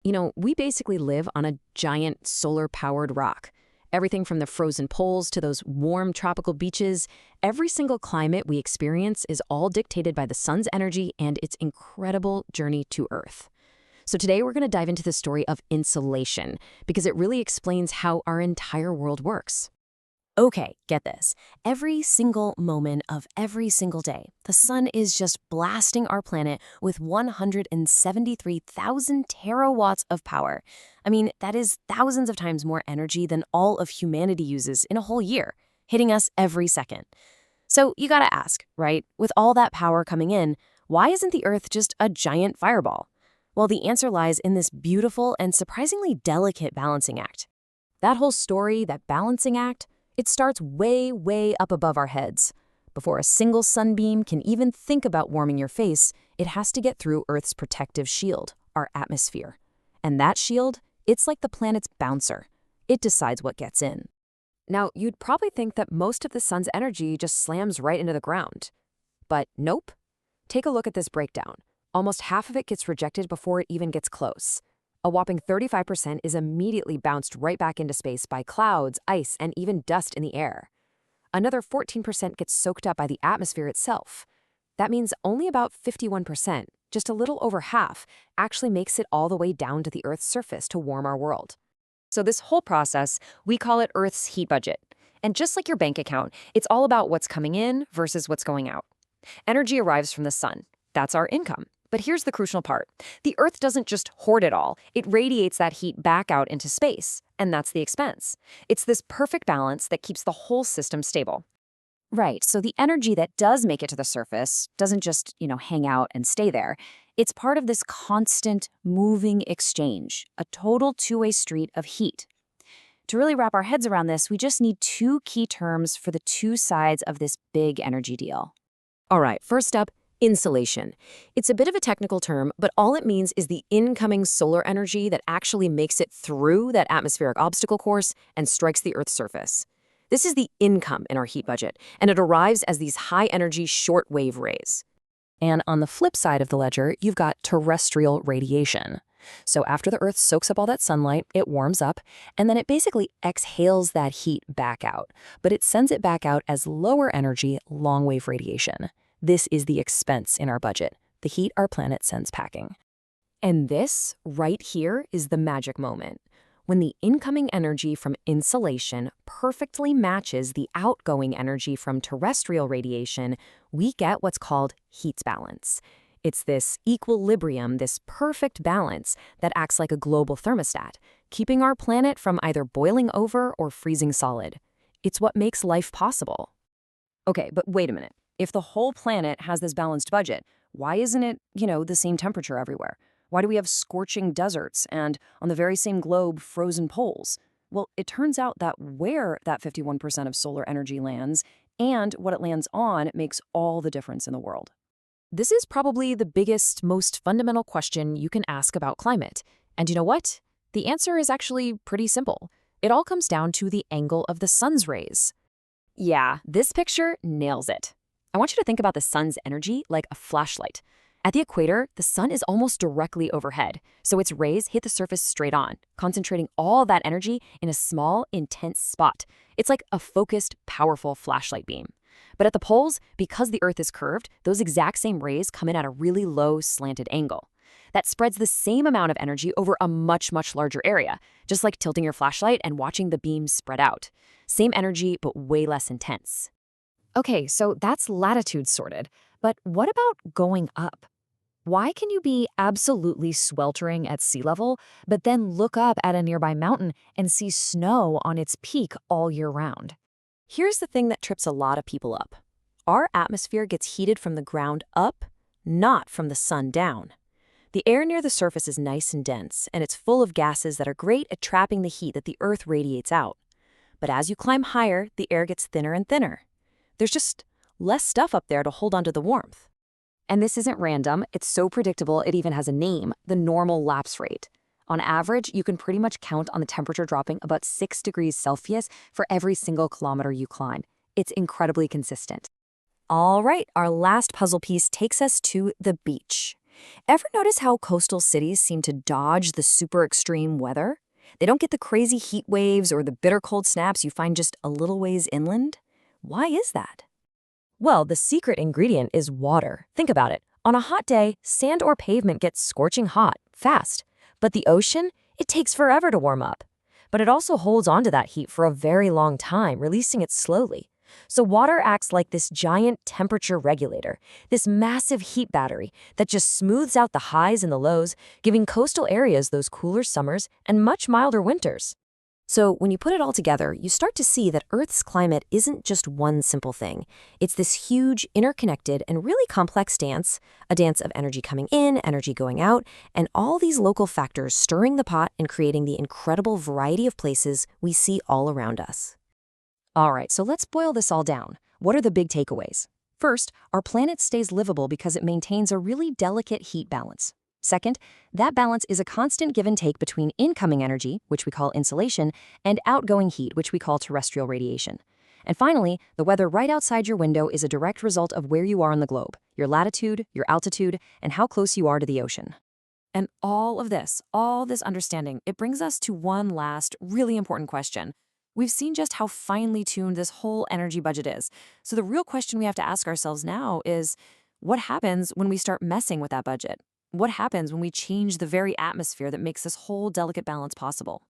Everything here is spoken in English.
We basically live on a giant solar-powered rock. Everything from the frozen poles to those warm tropical beaches, every single climate we experience is all dictated by the sun's energy and its incredible journey to Earth. So today we're going to dive into the story of insolation because it really explains how our entire world works. Okay, get this. Every single moment of every single day, the sun is just blasting our planet with 173,000 terawatts of power. I mean, that is thousands of times more energy than all of humanity uses in a whole year, hitting us every second. So you gotta ask, right? With all that power coming in, why isn't the Earth just a giant fireball? Well, the answer lies in this beautiful and surprisingly delicate balancing act. That whole story, that balancing act, it starts way, way up above our heads. Before a single sunbeam can even think about warming your face, it has to get through Earth's protective shield, our atmosphere. And that shield, it's like the planet's bouncer. It decides what gets in. Now, you'd probably think that most of the sun's energy just slams right into the ground. But nope. Take a look at this breakdown. Almost half of it gets rejected before it even gets close. A whopping 35% is immediately bounced right back into space by clouds, ice, and even dust in the air. Another 14% gets soaked up by the atmosphere itself. That means only about 51%, just a little over half, actually makes it all the way down to the Earth's surface to warm our world. So this whole process, we call it Earth's heat budget. And just like your bank account, it's all about what's coming in versus what's going out. Energy arrives from the sun. That's our income. But here's the crucial part. The Earth doesn't just hoard it all. It radiates that heat back out into space, and that's the expense. It's this perfect balance that keeps the whole system stable. Right, so the energy that does make it to the surface doesn't just, hang out and stay there. It's part of this constant, moving exchange, a total two-way street of heat. To really wrap our heads around this, we just need two key terms for the two sides of this big energy deal. All right, first up, insolation. It's a bit of a technical term, but all it means is the incoming solar energy that actually makes it through that atmospheric obstacle course and strikes the Earth's surface. This is the income in our heat budget, and it arrives as these high-energy short-wave rays. And on the flip side of the ledger, you've got terrestrial radiation. So after the Earth soaks up all that sunlight, it warms up, and then it basically exhales that heat back out. But it sends it back out as lower-energy, long-wave radiation. This is the expense in our budget, the heat our planet sends packing. And this, right here, is the magic moment. When the incoming energy from insolation perfectly matches the outgoing energy from terrestrial radiation, we get what's called heat balance. It's this equilibrium, this perfect balance that acts like a global thermostat, keeping our planet from either boiling over or freezing solid. It's what makes life possible. Okay, but wait a minute. If the whole planet has this balanced budget, why isn't it, the same temperature everywhere? Why do we have scorching deserts and, on the very same globe, frozen poles? Well, it turns out that where that 51% of solar energy lands and what it lands on makes all the difference in the world. This is probably the biggest, most fundamental question you can ask about climate. And you know what? The answer is actually pretty simple. It all comes down to the angle of the sun's rays. Yeah, this picture nails it. I want you to think about the sun's energy like a flashlight. At the equator, the sun is almost directly overhead, so its rays hit the surface straight on, concentrating all that energy in a small, intense spot. It's like a focused, powerful flashlight beam. But at the poles, because the Earth is curved, those exact same rays come in at a really low, slanted angle. That spreads the same amount of energy over a much, much larger area, just like tilting your flashlight and watching the beam spread out. Same energy, but way less intense. Okay, so that's latitude sorted. But what about going up? Why can you be absolutely sweltering at sea level, but then look up at a nearby mountain and see snow on its peak all year round? Here's the thing that trips a lot of people up. Our atmosphere gets heated from the ground up, not from the sun down. The air near the surface is nice and dense, and it's full of gases that are great at trapping the heat that the Earth radiates out. But as you climb higher, the air gets thinner and thinner. There's just less stuff up there to hold onto the warmth. And this isn't random. It's so predictable it even has a name, the normal lapse rate. On average, you can pretty much count on the temperature dropping about 6 degrees Celsius for every single kilometer you climb. It's incredibly consistent. All right, our last puzzle piece takes us to the beach. Ever notice how coastal cities seem to dodge the super extreme weather? They don't get the crazy heat waves or the bitter cold snaps you find just a little ways inland. Why is that? Well, the secret ingredient is water. Think about it. On a hot day, sand or pavement gets scorching hot, fast. But the ocean, it takes forever to warm up. But it also holds onto that heat for a very long time, releasing it slowly. So water acts like this giant temperature regulator, this massive heat battery that just smooths out the highs and the lows, giving coastal areas those cooler summers and much milder winters. So when you put it all together, you start to see that Earth's climate isn't just one simple thing. It's this huge, interconnected, and really complex dance, a dance of energy coming in, energy going out, and all these local factors stirring the pot and creating the incredible variety of places we see all around us. All right, so let's boil this all down. What are the big takeaways? First, our planet stays livable because it maintains a really delicate heat balance. Second, that balance is a constant give and take between incoming energy, which we call insolation, and outgoing heat, which we call terrestrial radiation. And finally, the weather right outside your window is a direct result of where you are on the globe, your latitude, your altitude, and how close you are to the ocean. And all this understanding, it brings us to one last really important question. We've seen just how finely tuned this whole energy budget is. So the real question we have to ask ourselves now is, what happens when we start messing with that budget? What happens when we change the very atmosphere that makes this whole delicate balance possible?